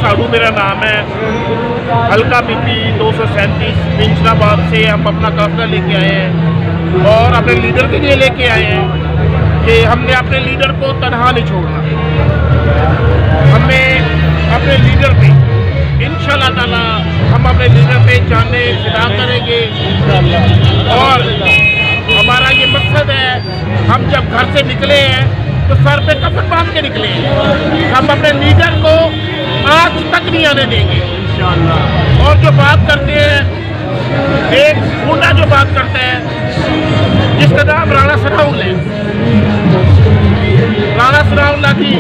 साड़ू मेरा नाम है। हल्का PP 237 मिंशराबाद से हम अपना काफिला लेके आए हैं और अपने लीडर के लिए लेके आए हैं कि हमने अपने लीडर को तनहा नहीं छोड़ना। हमें अपने लीडर पे इंशाल्लाह ताला हम अपने लीडर पे जाने फिदा करेंगे और हमारा ये मकसद है, हम जब घर से निकले हैं तो सर पे कफन बांध के निकले हैं। हम अपने लीडर को आज तक नहीं आने देंगे इंशाअल्लाह। और जो बात करते हैं, एक गुंडा जो बात करता है जिसका नाम राणा सनाउल्लाह है, राणा सनाउल्लाह की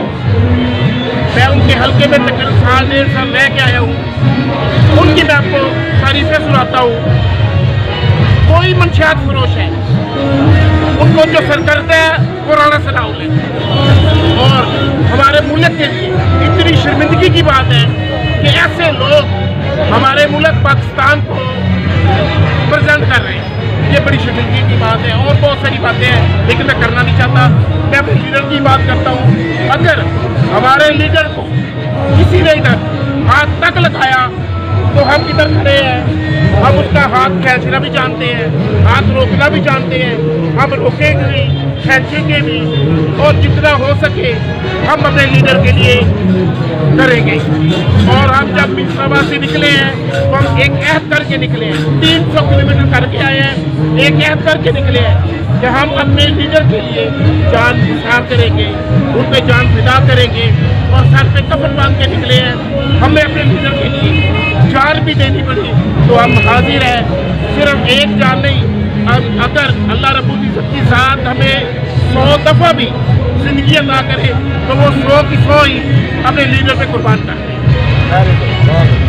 मैं उनके हल्के में तकरीबन साल 1.5 साल रह के आया हूँ। उनकी मैं आपको तारीफें सुनाता हूँ। कोई मंशियात फरोश है, उनको जो सर करता है वो राणा सनाउल्लाह है। और हमारे मुल्क के लिए इतनी शर्मिंदगी की बात है कि ऐसे लोग हमारे मुल्क पाकिस्तान को प्रेजेंट कर रहे हैं। ये बड़ी शर्मिंदगी की बात है और बहुत सारी बातें हैं, लेकिन मैं करना नहीं चाहता। मैं अपने लीडर की बात करता हूँ। अगर हमारे लीडर को किसी ने इधर हाथ तक लगाया तो हम किधर खड़े हैं, हम उसका हाथ खींचना भी जानते हैं, हाथ रोकना भी जानते हैं। हम रोकेंगे भी, खींचेंगे भी और जितना हो सके हम अपने लीडर के लिए करेंगे। और हम जब मिंशराबाद से निकले हैं तो हम एक अहद करके निकले हैं, 300 किलोमीटर करके आए हैं। एक अहद करके निकले हैं कि हम अपने लीडर के लिए जान निसार करेंगे, उन पे जान फिदा करेंगे और सर पे कफन बांध के निकले हैं। हमें अपने लीडर के लिए जान भी देनी पड़ी तो हम हाजिर हैं। सिर्फ एक जान नहीं, अगर अल्लाह रब्बुल इज़्ज़त की ज़ात हमें 100 दफ़ा भी ज़िंदगी अता करे तो वो 100 की 100 ही अपने लीडर पे कुर्बान करते हैं।